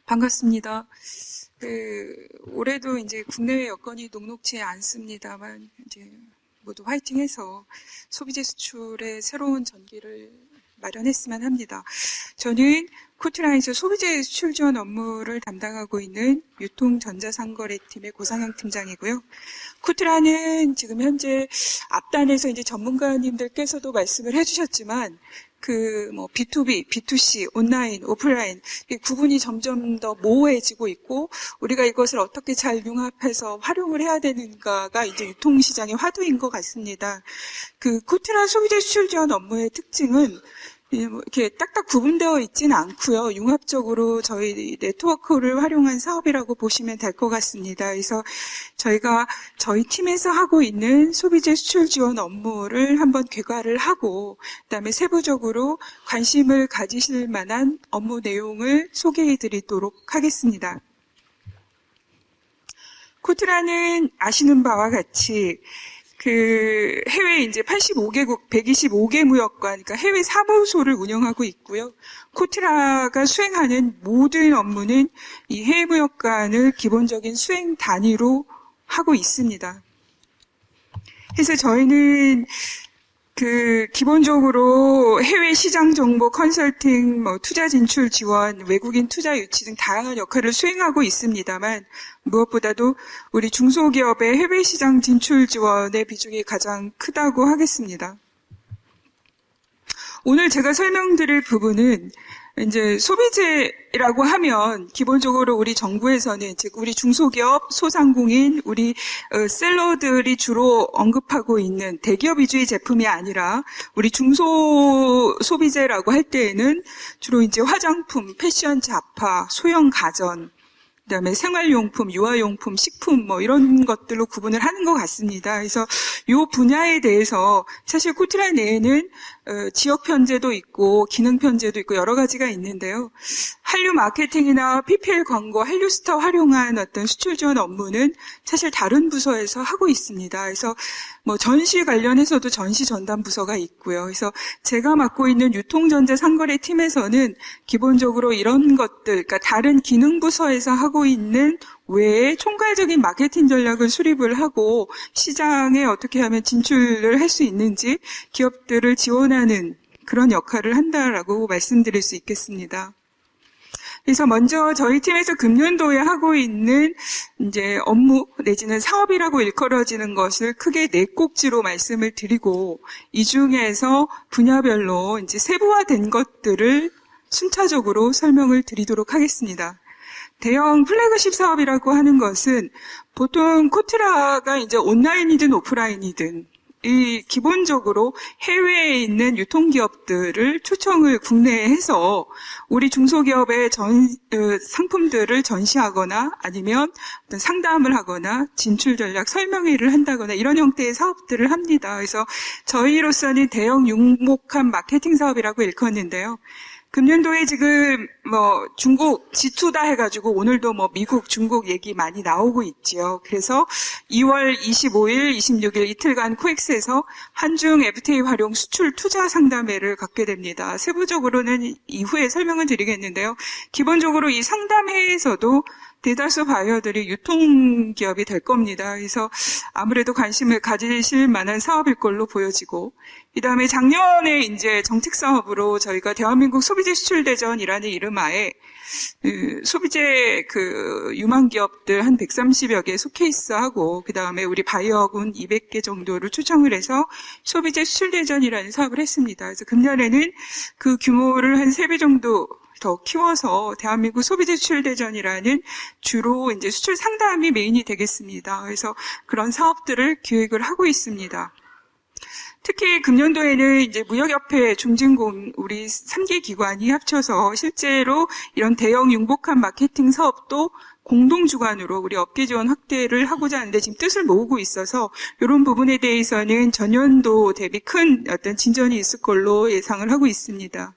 반갑습니다. 올해도 이제 국내외 여건이 녹록치 않습니다만, 이제 모두 화이팅해서 소비재 수출의 새로운 전기를 마련했으면 합니다. 저는 코트라에서 소비재 수출 지원 업무를 담당하고 있는 유통전자상거래팀의 고상향 팀장이고요. 코트라는 지금 현재 앞단에서 이제 전문가님들께서도 말씀을 해주셨지만, B2B, B2C, 온라인, 오프라인, 구분이 점점 더 모호해지고 있고, 우리가 이것을 어떻게 잘 융합해서 활용을 해야 되는가가 이제 유통시장의 화두인 것 같습니다. 코트라 소비재 수출 지원 업무의 특징은 이렇게 딱딱 구분되어 있지는 않고요. 융합적으로 저희 네트워크를 활용한 사업이라고 보시면 될 것 같습니다. 그래서 저희가 저희 팀에서 하고 있는 소비재 수출 지원 업무를 한번 개괄을 하고, 그다음에 세부적으로 관심을 가지실 만한 업무 내용을 소개해 드리도록 하겠습니다. 코트라는 아시는 바와 같이 해외 이제 85개국 125개 무역관, 그러니까 해외 사무소를 운영하고 있고요. 코트라가 수행하는 모든 업무는 이 해외 무역관을 기본적인 수행 단위로 하고 있습니다. 그래서 저희는 기본적으로 해외 시장 정보 컨설팅, 투자 진출 지원, 외국인 투자 유치 등 다양한 역할을 수행하고 있습니다만, 무엇보다도 우리 중소기업의 해외 시장 진출 지원의 비중이 가장 크다고 하겠습니다. 오늘 제가 설명드릴 부분은 이제 소비재라고 하면 기본적으로 우리 정부에서는, 즉 우리 중소기업, 소상공인, 우리 셀러들이 주로 언급하고 있는 대기업 위주의 제품이 아니라 우리 중소 소비재라고 할 때에는 주로 이제 화장품, 패션, 잡화, 소형 가전, 그다음에 생활용품, 유아용품, 식품 이런 것들로 구분을 하는 것 같습니다. 그래서 이 분야에 대해서 사실 코트라 내에는 지역 편제도 있고 기능 편제도 있고 여러 가지가 있는데요. 한류 마케팅이나 PPL 광고, 한류 스타 활용한 어떤 수출 지원 업무는 사실 다른 부서에서 하고 있습니다. 그래서 전시 관련해서도 전시 전담 부서가 있고요. 그래서 제가 맡고 있는 유통전자 상거래 팀에서는 기본적으로 이런 것들, 그러니까 다른 기능 부서에서 하고 있는 외에 총괄적인 마케팅 전략을 수립을 하고 시장에 어떻게 하면 진출을 할 수 있는지 기업들을 지원하는 그런 역할을 한다라고 말씀드릴 수 있겠습니다. 그래서 먼저 저희 팀에서 금년도에 하고 있는 이제 업무 내지는 사업이라고 일컬어지는 것을 크게 네 꼭지로 말씀을 드리고, 이 중에서 분야별로 이제 세부화된 것들을 순차적으로 설명을 드리도록 하겠습니다. 대형 플래그십 사업이라고 하는 것은 보통 코트라가 이제 온라인이든 오프라인이든 이 기본적으로 해외에 있는 유통기업들을 초청을 국내에 해서 우리 중소기업의 상품들을 전시하거나 아니면 어떤 상담을 하거나 진출 전략 설명회를 한다거나 이런 형태의 사업들을 합니다. 그래서 저희로서는 대형 융목한 마케팅 사업이라고 일컫는데요. 금년도에 지금 중국 G2다 해가지고 오늘도 미국, 중국 얘기 많이 나오고 있지요. 그래서 2월 25일, 26일 이틀간 코엑스에서 한중 FTA 활용 수출 투자 상담회를 갖게 됩니다. 세부적으로는 이후에 설명을 드리겠는데요. 기본적으로 이 상담회에서도 대다수 바이어들이 유통기업이 될 겁니다. 그래서 아무래도 관심을 가지실 만한 사업일 걸로 보여지고, 그 다음에 작년에 이제 정책사업으로 저희가 대한민국 소비재 수출대전이라는 이름하에 소비재 유망 기업들 한 130여 개 쇼케이스하고, 그 다음에 우리 바이어군 200개 정도를 초청을 해서 소비재 수출대전이라는 사업을 했습니다. 그래서 금년에는 그 규모를 한 3배 정도 더 키워서 대한민국 소비재 수출 대전이라는 주로 이제 수출 상담이 메인이 되겠습니다. 그래서 그런 사업들을 기획을 하고 있습니다. 특히 금년도에는 이제 무역협회, 중진공 우리 3개 기관이 합쳐서 실제로 이런 대형 융복한 마케팅 사업도 공동 주관으로 우리 업계 지원 확대를 하고자 하는데 지금 뜻을 모으고 있어서 이런 부분에 대해서는 전년도 대비 큰 어떤 진전이 있을 걸로 예상을 하고 있습니다.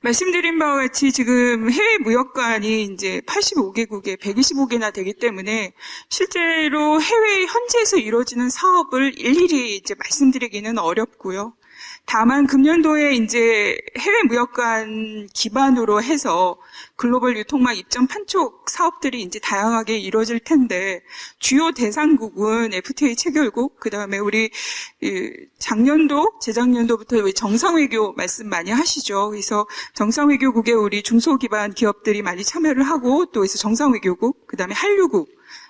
말씀드린 바와 같이 지금 해외 무역관이 이제 85개국에 125개나 되기 때문에 실제로 해외 현지에서 이루어지는 사업을 일일이 이제 말씀드리기는 어렵고요. 다만 금년도에 이제 해외 무역관 기반으로 해서 글로벌 유통망 입점 판촉 사업들이 이제 다양하게 이루어질 텐데 주요 대상국은 FTA 체결국, 그다음에 우리 작년도, 재작년도부터 정상외교 말씀 많이 하시죠. 그래서 정상외교국에 우리 중소기반 기업들이 많이 참여를 하고 또 그래서 정상외교국, 그다음에 한류국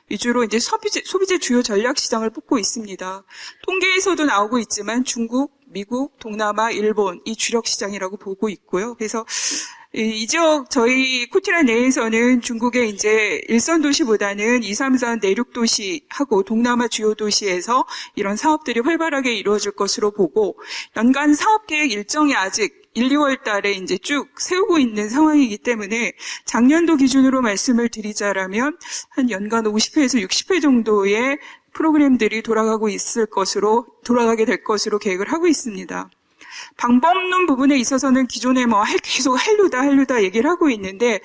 위주로 이제 소비재 주요 전략 시장을 뽑고 있습니다. 통계에서도 나오고 있지만 중국, 미국, 동남아, 일본 이 주력 시장이라고 보고 있고요. 그래서 이 지역 저희 코티라 내에서는 중국의 이제 일선 도시보다는 2, 3선 내륙 도시하고 동남아 주요 도시에서 이런 사업들이 활발하게 이루어질 것으로 보고 연간 사업 계획 일정이 아직 1, 2월 달에 이제 쭉 세우고 있는 상황이기 때문에 작년도 기준으로 말씀을 드리자라면 한 연간 50회에서 60회 정도의 프로그램들이 돌아가게 될 것으로 계획을 하고 있습니다. 방법론 부분에 있어서는 기존에 계속 한류다 얘기를 하고 있는데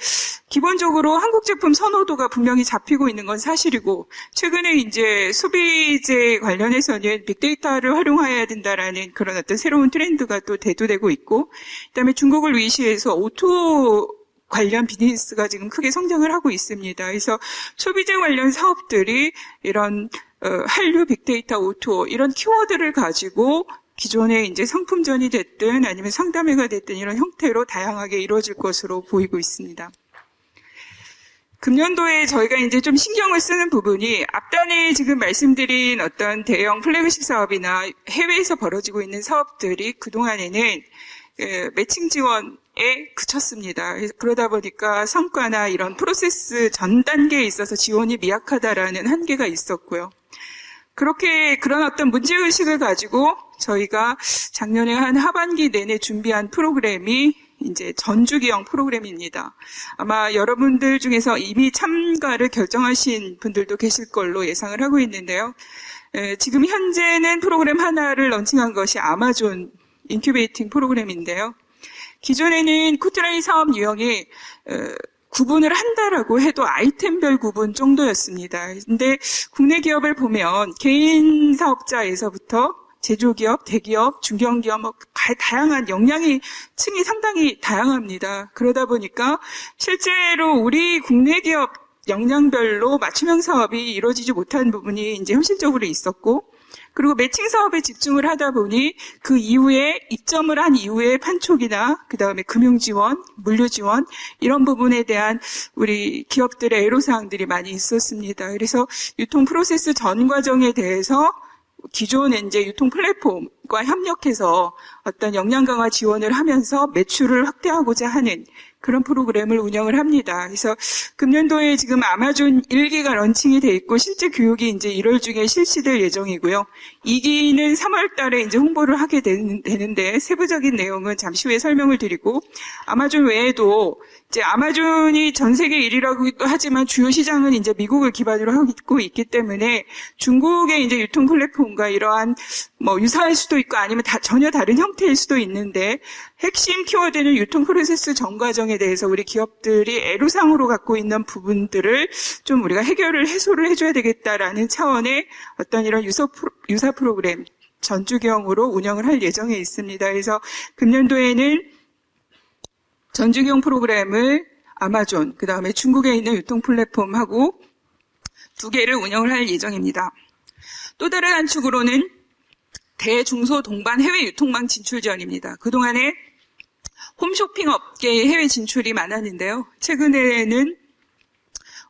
기본적으로 한국 제품 선호도가 분명히 잡히고 있는 건 사실이고 최근에 이제 소비재 관련해서는 빅데이터를 활용해야 된다라는 그런 어떤 새로운 트렌드가 또 대두되고 있고 그다음에 중국을 위시해서 오토 관련 비즈니스가 지금 크게 성장을 하고 있습니다. 그래서 소비재 관련 사업들이 이런 한류, 빅데이터, 오토 이런 키워드를 가지고 기존에 이제 상품전이 됐든 아니면 상담회가 됐든 이런 형태로 다양하게 이루어질 것으로 보이고 있습니다. 금년도에 저희가 이제 좀 신경을 쓰는 부분이 앞단에 지금 말씀드린 어떤 대형 플래그십 사업이나 해외에서 벌어지고 있는 사업들이 그동안에는 매칭 지원에 그쳤습니다. 그러다 보니까 성과나 이런 프로세스 전 단계에 있어서 지원이 미약하다라는 한계가 있었고요. 그런 어떤 문제의식을 가지고 저희가 작년에 한 하반기 내내 준비한 프로그램이 이제 전주기형 프로그램입니다. 아마 여러분들 중에서 이미 참가를 결정하신 분들도 계실 걸로 예상을 하고 있는데요. 지금 현재는 프로그램 하나를 런칭한 것이 아마존 인큐베이팅 프로그램인데요. 기존에는 코트라인 사업 유형이 구분을 한다라고 해도 아이템별 구분 정도였습니다. 근데 국내 기업을 보면 개인 사업자에서부터 제조기업, 대기업, 중견기업 다양한 층이 상당히 다양합니다. 그러다 보니까 실제로 우리 국내 기업 역량별로 맞춤형 사업이 이루어지지 못한 부분이 이제 현실적으로 있었고 그리고 매칭 사업에 집중을 하다 보니 그 이후에 입점을 한 이후에 판촉이나 그다음에 금융 지원, 물류 지원 이런 부분에 대한 우리 기업들의 애로사항들이 많이 있었습니다. 그래서 유통 프로세스 전 과정에 대해서 기존의 이제 유통 플랫폼과 협력해서 어떤 역량 강화 지원을 하면서 매출을 확대하고자 하는 그런 프로그램을 운영을 합니다. 그래서 금년도에 지금 아마존 1기가 런칭이 돼 있고 실제 교육이 이제 1월 중에 실시될 예정이고요. 2기는 3월 달에 이제 홍보를 하게 되는데 세부적인 내용은 잠시 후에 설명을 드리고 아마존 외에도 이제 아마존이 전 세계 1위라고도 하지만 주요 시장은 이제 미국을 기반으로 하고 있기 때문에 중국의 이제 유통 플랫폼과 이러한 유사할 수도 있고 아니면 전혀 다른 형태일 수도 있는데 핵심 키워드는 유통 프로세스 전 과정에 대해서 우리 기업들이 애로사항으로 갖고 있는 부분들을 좀 우리가 해소를 해줘야 되겠다라는 차원의 어떤 이런 유사 프로그램 전주경으로 운영을 할 예정에 있습니다. 그래서 금년도에는 전주경 프로그램을 아마존, 그 다음에 중국에 있는 유통 플랫폼하고 2개를 운영을 할 예정입니다. 또 다른 한 축으로는 대중소 동반 해외 유통망 진출 지원입니다. 그동안에 홈쇼핑 업계의 해외 진출이 많았는데요. 최근에는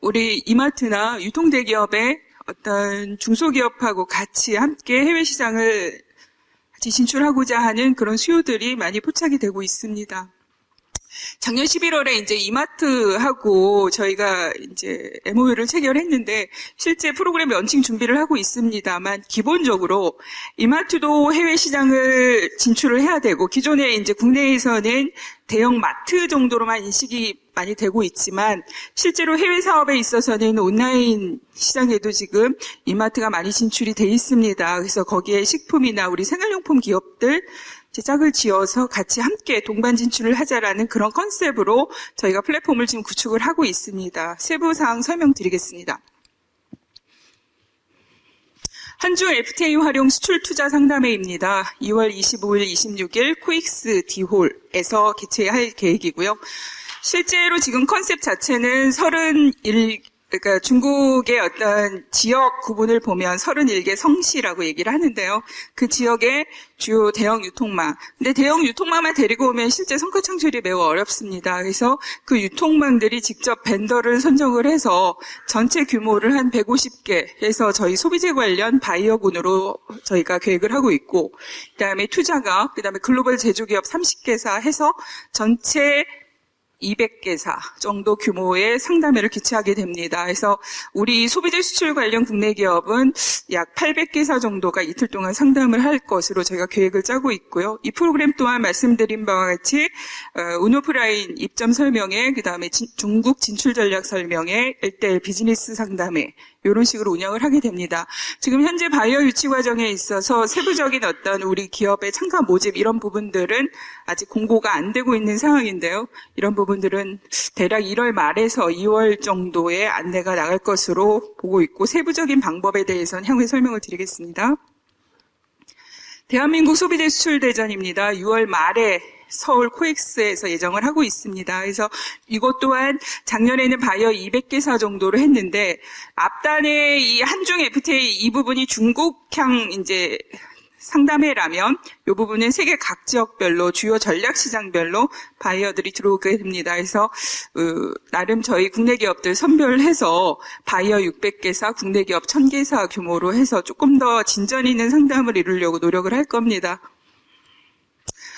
우리 이마트나 유통대기업의 어떤 중소기업하고 같이 함께 해외 시장을 같이 진출하고자 하는 그런 수요들이 많이 포착이 되고 있습니다. 작년 11월에 이제 이마트하고 저희가 이제 MOU를 체결했는데 실제 프로그램 런칭 준비를 하고 있습니다만 기본적으로 이마트도 해외 시장을 진출을 해야 되고 기존에 이제 국내에서는 대형 마트 정도로만 인식이 많이 되고 있지만 실제로 해외 사업에 있어서는 온라인 시장에도 지금 이마트가 많이 진출이 돼 있습니다. 그래서 거기에 식품이나 우리 생활용품 기업들 짝을 지어서 같이 함께 동반 진출을 하자라는 그런 컨셉으로 저희가 플랫폼을 지금 구축을 하고 있습니다. 세부 사항 설명드리겠습니다. 한중 FTA 활용 수출 투자 상담회입니다. 2월 25일, 26일 코익스 D홀에서 개최할 계획이고요. 실제로 지금 컨셉 자체는 그러니까 중국의 어떤 지역 구분을 보면 31개 성시라고 얘기를 하는데요. 그 지역의 주요 대형 유통망. 근데 대형 유통망만 데리고 오면 실제 성과 창출이 매우 어렵습니다. 그래서 그 유통망들이 직접 벤더를 선정을 해서 전체 규모를 한 150개 해서 저희 소비재 관련 바이어군으로 저희가 계획을 하고 있고, 그다음에 투자가, 그다음에 글로벌 제조기업 30개사 해서 전체 200개사 정도 규모의 상담회를 개최하게 됩니다. 그래서 우리 소비재 수출 관련 국내 기업은 약 800개사 정도가 이틀 동안 상담을 할 것으로 저희가 계획을 짜고 있고요. 이 프로그램 또한 말씀드린 바와 같이 온오프라인 입점 설명회, 그다음에 중국 진출 전략 설명회, 1대1 비즈니스 상담회 이런 식으로 운영을 하게 됩니다. 지금 현재 바이어 유치 과정에 있어서 세부적인 어떤 우리 기업의 참가 모집 이런 부분들은 아직 공고가 안 되고 있는 상황인데요. 이런 부분들은 대략 1월 말에서 2월 정도에 안내가 나갈 것으로 보고 있고, 세부적인 방법에 대해서는 향후에 설명을 드리겠습니다. 대한민국 소비재 수출 대전입니다. 6월 말에 서울 코엑스에서 예정을 하고 있습니다. 그래서 이것 또한 작년에는 바이어 200개사 정도로 했는데, 앞단에 이 한중 FTA 이 부분이 중국향 이제 상담회라면 이 부분은 세계 각 지역별로 주요 전략 시장별로 바이어들이 들어오게 됩니다. 그래서 나름 저희 국내 기업들 선별해서 바이어 600개사, 국내 기업 1000개사 규모로 해서 조금 더 진전 있는 상담을 이루려고 노력을 할 겁니다.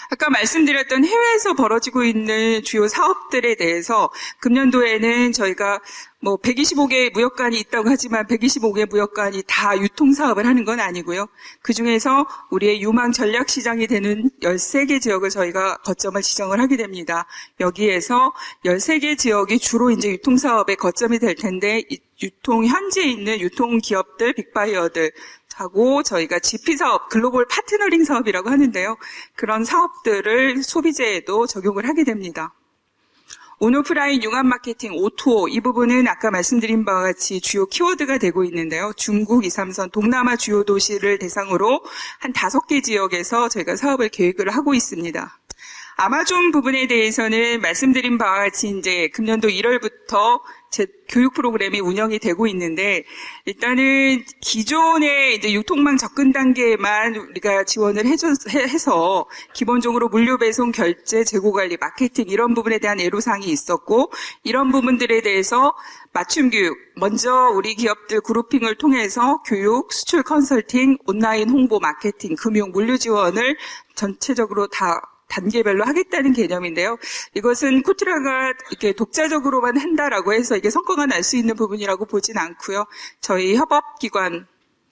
아까 말씀드렸던 해외에서 벌어지고 있는 주요 사업들에 대해서 금년도에는 저희가 125개 무역관이 있다고 하지만 125개 무역관이 다 유통사업을 하는 건 아니고요. 그중에서 우리의 유망 전략시장이 되는 13개 지역을 저희가 거점을 지정을 하게 됩니다. 여기에서 13개 지역이 주로 이제 유통사업의 거점이 될 텐데, 현재 있는 유통기업들, 빅바이어들, 하고 저희가 GP 사업, 글로벌 파트너링 사업이라고 하는데요. 그런 사업들을 소비재에도 적용을 하게 됩니다. 온오프라인 융합 마케팅, O2O 이 부분은 아까 말씀드린 바와 같이 주요 키워드가 되고 있는데요. 중국 2, 3선 동남아 주요 도시를 대상으로 한 5개 지역에서 저희가 사업을 계획을 하고 있습니다. 아마존 부분에 대해서는 말씀드린 바와 같이 이제 금년도 1월부터 제 교육 프로그램이 운영이 되고 있는데, 일단은 기존의 이제 유통망 접근 단계에만 우리가 지원을 해서 기본적으로 물류 배송, 결제, 재고 관리, 마케팅 이런 부분에 대한 애로사항이 있었고, 이런 부분들에 대해서 맞춤 교육, 먼저 우리 기업들 그룹핑을 통해서 교육, 수출 컨설팅, 온라인 홍보, 마케팅, 금융, 물류 지원을 전체적으로 다 단계별로 하겠다는 개념인데요. 이것은 코트라가 이렇게 독자적으로만 한다라고 해서 이게 성과가 날 수 있는 부분이라고 보진 않고요. 저희 협업기관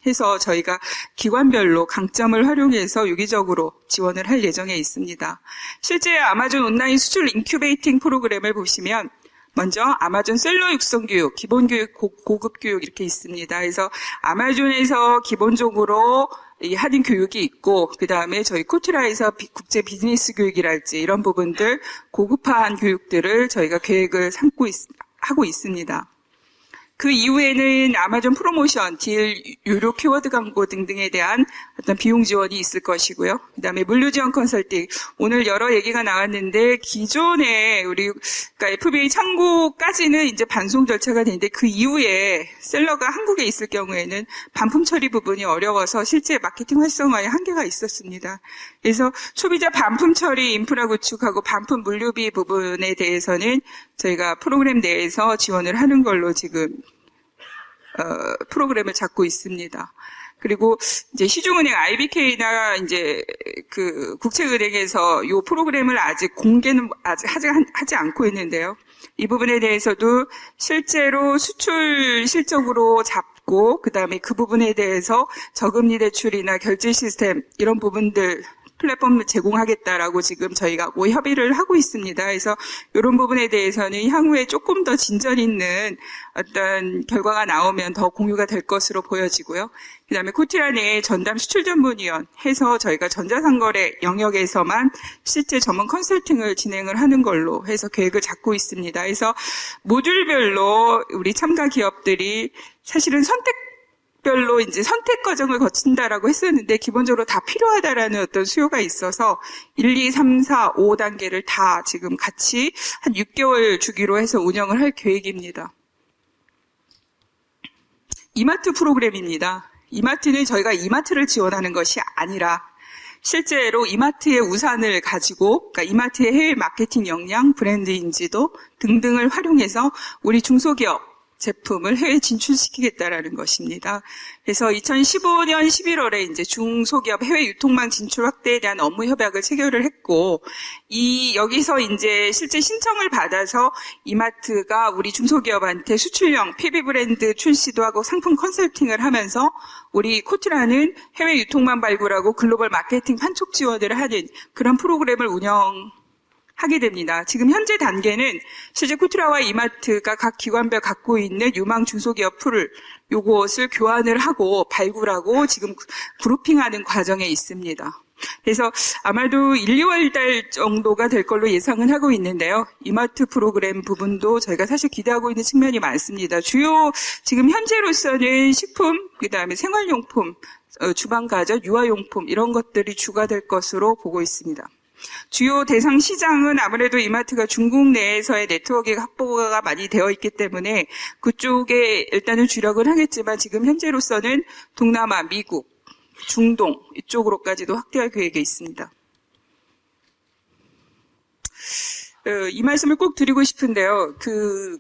해서 저희가 기관별로 강점을 활용해서 유기적으로 지원을 할 예정에 있습니다. 실제 아마존 온라인 수출 인큐베이팅 프로그램을 보시면 먼저 아마존 셀러 육성 교육, 기본 교육, 고급 교육 이렇게 있습니다. 그래서 아마존에서 기본적으로 하는 교육이 있고, 그 다음에 저희 코트라에서 국제 비즈니스 교육이랄지 이런 부분들 고급화한 교육들을 저희가 계획을 하고 있습니다. 그 이후에는 아마존 프로모션, 딜, 유료 키워드 광고 등등에 대한 어떤 비용 지원이 있을 것이고요. 그다음에 물류 지원 컨설팅, 오늘 여러 얘기가 나왔는데 기존에 그러니까 FBA 창고까지는 이제 반송 절차가 되는데 그 이후에 셀러가 한국에 있을 경우에는 반품 처리 부분이 어려워서 실제 마케팅 활성화에 한계가 있었습니다. 그래서 소비자 반품 처리 인프라 구축하고 반품 물류비 부분에 대해서는 저희가 프로그램 내에서 지원을 하는 걸로 지금 프로그램을 잡고 있습니다. 그리고 이제 시중은행 IBK나 이제 그 국책은행에서 이 프로그램을 아직 공개는 아직 하지 않고 있는데요. 이 부분에 대해서도 실제로 수출 실적으로 잡고 그다음에 그 부분에 대해서 저금리 대출이나 결제 시스템 이런 부분들 플랫폼을 제공하겠다라고 지금 저희가 협의를 하고 있습니다. 그래서 이런 부분에 대해서는 향후에 조금 더 진전 있는 어떤 결과가 나오면 더 공유가 될 것으로 보여지고요. 그다음에 코트라 내에 전담 수출전문위원 해서 저희가 전자상거래 영역에서만 실제 전문 컨설팅을 진행을 하는 걸로 해서 계획을 잡고 있습니다. 그래서 모듈별로 우리 참가 기업들이 사실은 별로 이제 선택 과정을 거친다라고 했었는데 기본적으로 다 필요하다라는 어떤 수요가 있어서 1, 2, 3, 4, 5단계를 다 지금 같이 한 6개월 주기로 해서 운영을 할 계획입니다. 이마트 프로그램입니다. 이마트는 저희가 이마트를 지원하는 것이 아니라 실제로 이마트의 우산을 가지고, 그러니까 이마트의 해외 마케팅 역량, 브랜드 인지도 등등을 활용해서 우리 중소기업 제품을 해외 진출시키겠다라는 것입니다. 그래서 2015년 11월에 이제 중소기업 해외 유통망 진출 확대에 대한 업무 협약을 체결을 했고, 여기서 이제 실제 신청을 받아서 이마트가 우리 중소기업한테 수출형 PB 브랜드 출시도 하고 상품 컨설팅을 하면서 우리 코트라는 해외 유통망 발굴하고 글로벌 마케팅 판촉 지원을 하는 그런 프로그램을 하게 됩니다. 지금 현재 단계는 실제 코트라와 이마트가 각 기관별 갖고 있는 유망 중소기업 풀을 요것을 교환을 하고 발굴하고 지금 그룹핑하는 과정에 있습니다. 그래서 아마도 1, 2월 달 정도가 될 걸로 예상은 하고 있는데요. 이마트 프로그램 부분도 저희가 사실 기대하고 있는 측면이 많습니다. 주요 지금 현재로서는 식품, 그다음에 생활용품, 주방가전, 유아용품 이런 것들이 주가 될 것으로 보고 있습니다. 주요 대상 시장은 아무래도 이마트가 중국 내에서의 네트워크 확보가 많이 되어 있기 때문에 그쪽에 일단은 주력을 하겠지만 지금 현재로서는 동남아, 미국, 중동 이쪽으로까지도 확대할 계획에 있습니다. 이 말씀을 꼭 드리고 싶은데요.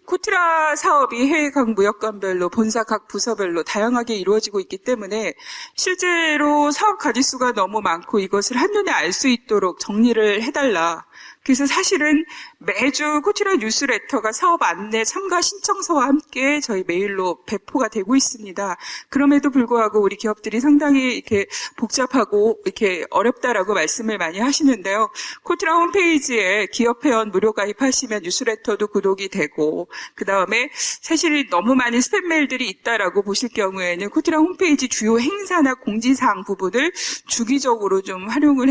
코트라 사업이 해외 각 무역관별로 본사 각 부서별로 다양하게 이루어지고 있기 때문에 실제로 사업 가짓수가 너무 많고 이것을 한눈에 알 수 있도록 정리를 해달라. 그래서 사실은 매주 코트라 뉴스레터가 사업 안내 참가 신청서와 함께 저희 메일로 배포가 되고 있습니다. 그럼에도 불구하고 우리 기업들이 상당히 이렇게 복잡하고 이렇게 어렵다라고 말씀을 많이 하시는데요. 코트라 홈페이지에 기업 회원 무료 가입하시면 뉴스레터도 구독이 되고, 그 다음에 사실 너무 많은 스팸 메일들이 있다라고 보실 경우에는 코트라 홈페이지 주요 행사나 공지사항 부분을 주기적으로 좀 활용을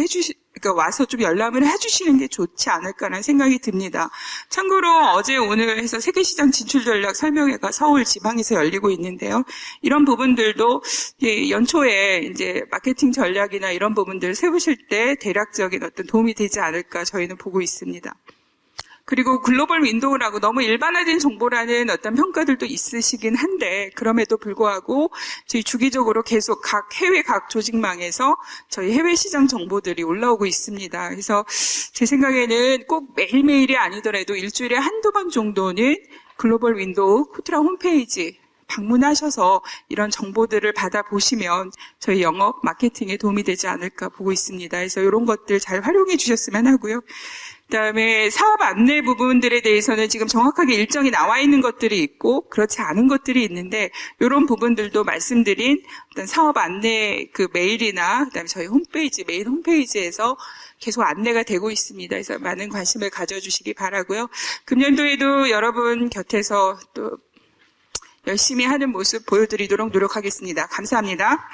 그러니까 와서 좀 열람을 해주시는 게 좋지 않을까라는 생각이 듭니다. 참고로 어제 오늘 해서 세계시장 진출 전략 설명회가 서울 지방에서 열리고 있는데요. 이런 부분들도 연초에 이제 마케팅 전략이나 이런 부분들을 세우실 때 대략적인 어떤 도움이 되지 않을까 저희는 보고 있습니다. 그리고 글로벌 윈도우라고 너무 일반화된 정보라는 어떤 평가들도 있으시긴 한데 그럼에도 불구하고 저희 주기적으로 계속 해외 각 조직망에서 저희 해외 시장 정보들이 올라오고 있습니다. 그래서 제 생각에는 꼭 매일매일이 아니더라도 일주일에 한두 번 정도는 글로벌 윈도우 코트라 홈페이지 방문하셔서 이런 정보들을 받아보시면 저희 영업 마케팅에 도움이 되지 않을까 보고 있습니다. 그래서 이런 것들 잘 활용해 주셨으면 하고요. 그다음에 사업 안내 부분들에 대해서는 지금 정확하게 일정이 나와 있는 것들이 있고 그렇지 않은 것들이 있는데 이런 부분들도 말씀드린 어떤 사업 안내 메일이나 그다음에 저희 홈페이지 메인 홈페이지에서 계속 안내가 되고 있습니다. 그래서 많은 관심을 가져주시기 바라고요. 금년도에도 여러분 곁에서 또 열심히 하는 모습 보여드리도록 노력하겠습니다. 감사합니다.